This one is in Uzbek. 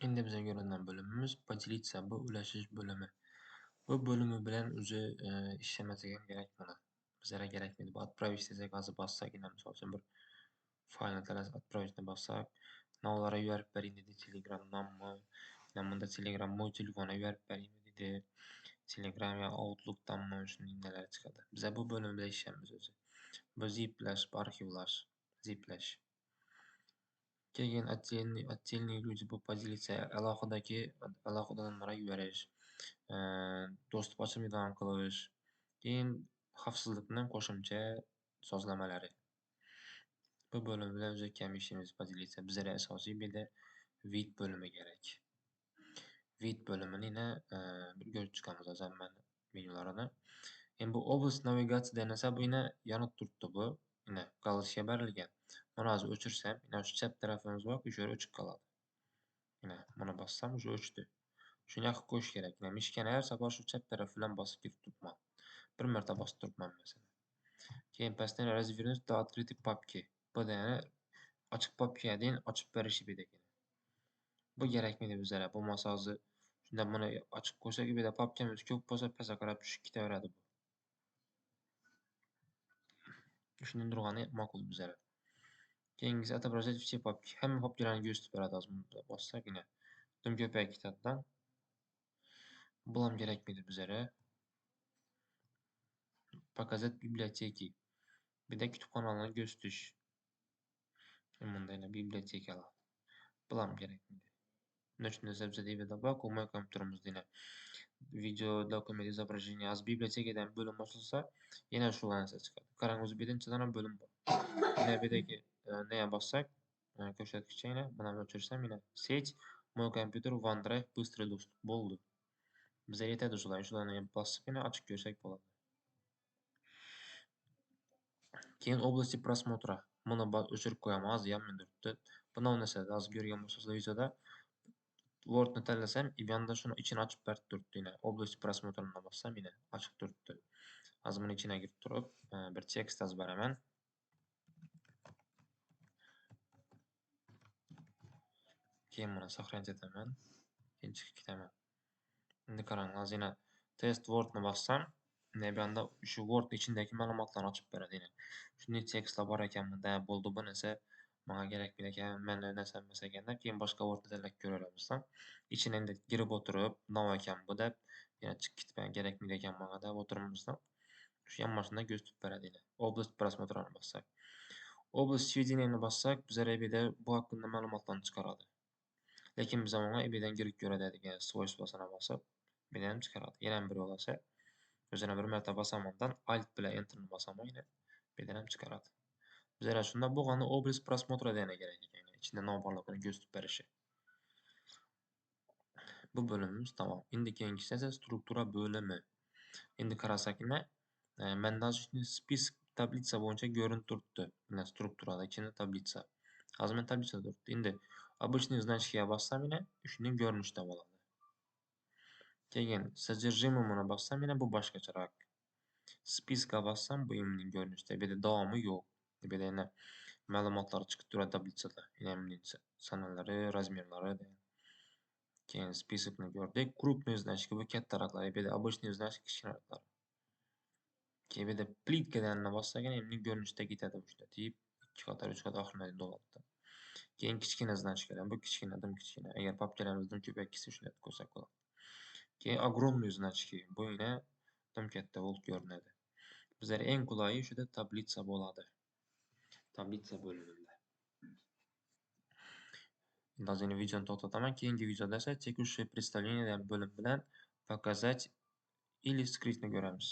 Endi bizga ko'radigan bo'limimiz podelиться bu ulashish bo'limi. Bu bo'limi bilan уже ishlamasak ham kerak mana. Bizlarga kerakmaydi. Bu отправить desak hozir bossagina misol uchun bir faylni tanlab отправить ni bossak, navlarga yuborib bering dedi Telegramdanmi, bunda Telegram mo'y telefonga yuborib bering dedi. Telegram yo Outlookdanmi shuning nalari chiqadi. Biz bu bo'lim bilan ishlaymiz o'zi. Bu ziplash, bu arxivlash, ziplash. Keyin отдельные люди bu podelиться alohida nimalarga yuborish, dostуп ochilmaydigan qilish, keyin xavfsizlikni qo'shimcha sozlamalari. Bu bo'lim bilan o'zi kam ishlaymiz podelиться. Bizlarga asosiy bu yerda vid bo'limi kerak. Vid bo'limini bir ko'rib chiqamiz hozir mana menyularini. Endi bu oblast navigatsiya desa bu yonib turibdi bu. Галочка berilgan. Mana hozir o'chirsam, shu chap tarafimiz bor, o'sha yer o'chib qoladi. Mana bossam o'sha o'chdi. Shuni yoqib qo'yish kerak. Mishkani har safar shu chap taraf bilan bosib kirib turibman. Bir marta bosib turibman masalan. Keyin pastdan развернуть до открытой папки. Bu degani ochiq papkaga deyin ochib berish ekan. Bu kerakmaydi bizlarga. Bo'lmasa hozir shunda buni ochib qo'ysak, bu yerda papkamiz ko'p bo'lsa, pastga qarab tushib ketaveradi bu. Shunday turgani ma'qul bizlarga. Keyingisi отображать все папки. Hamma papkalarni ko'rsatib beradi hozir buni bossagina. Dim ko'payib ketadidan. Bu ham kerakmaydi bizlarga. Показать библиотеки. Bir de kütüphanelerni ko'rsatish. Bunday bibliotekalar. Bu ham kerakmaydi. Shunda bizada bu bor, mo'y kompyuterimizda video, dokument, изображение az bibliotekadan bo'lim ochilsa, yana shu narsa chiqadi. Qarang, o'zi birinchidan ham bo'lim bor. Mana bu yerdagi nega bossak, ko'rsatkichga buni o'chirsam, sеть, mo'y kompyuter, OneDrive, быстрый доступ bo'ldi. Bizga yetadi shularni bosib ochib ko'rsak bo'ladi. Keyin области просмотра. Buni o'chirib qo'yamiz, hozir yonmay turibdi. Buni o'rnashadi. Hozir ko'rgan bo'lsangiz videoda Wordni tanlasam, yonida shuni ichini ochib berib turibdi. Область просмотрini bossam, ochiq turibdi. Hozir buni ichiga kirib turib, bir tekst yozib beraman. Keyin buni сохранить etaman. Keyin chiqib ketaman. Endi qarang, hozir test Wordni bossam, bu yerda shu Wordning ichidagi ma'lumotlarni ochib beradi. Shunday tekstlar bor ekan bunda, bo'ldi bu narsa menga kerakmaydi ekan, meni narsam emas ekanda, keyin boshqa Wordni tanlab ko'raveramiz. Ichini endi kirib o'tirib, nima ekan bu deb, chiqib ketmay kerakmaydi ekan menga deb o'tirimizdan. Shu ham mana shunday ko'rsatib beradi. Область просмотрini bossak. Область сведенияni bossak, bizlar bu yerda bu haqida ma'lumotlarni chiqaradi. Lekin biz bunga bu yerdan kirib ko'radigan svoystvosini bosib, bu yerdan chiqaradi. Yana bir yo'l esa, o'zini bir marta bosamandan Alt bilan Enterni bosaman, bu yerdan ham chiqaradi. Bizlar shunda bo'lganda область просмотра degani kerak ekan. Ichida nima borligini ko'rsatib berishi. Bu bo'limimiz tamom. Endi keyingisi esa struktura bo'limi. Endi qarasak, menda список tablitsa bo'yicha ko'rinib turibdi. Mana strukturada ichida tablitsa. Hozir men tablitsada turibdi. Endi обычный значкаga bossam, shuning ko'rinishida bo'ladi. Keyin содержимыйni bossam, bu boshqacharoq. Spiskga bossam, bu uning ko'rinishida. Bu yerda davomi yo'q. Bu yerda ma'lumotlar chiqib turadi tablitsada. Sanalari, razmerlari. Keyin spiskni ko'rdik. Крупный значки bu kattaroqlar, bu yerda обычный значки kichikroqlar. Keyin bu yerda plitka deganini bossak, uning ko'rinishida ketadi shunda. Tip 2 qator, 3 qator oxirida bo'ladi. Keyin kichkina значкаlar, bu kichkinadan kichkina. Agar papkalarimizdan ko'payib ketsa, shuni ko'rsak bo'ladi. Keyin огромный значки, bu dim katta bo'lib ko'rinadi. Bizlar eng qulayi shunda tablitsa bo'ladi. Tablitsa bo'limida. Hozir videoni to'xtataman. Keyingi videoda esa текущее представление degan bo'lim bilan показать или скрытni ko'ramiz.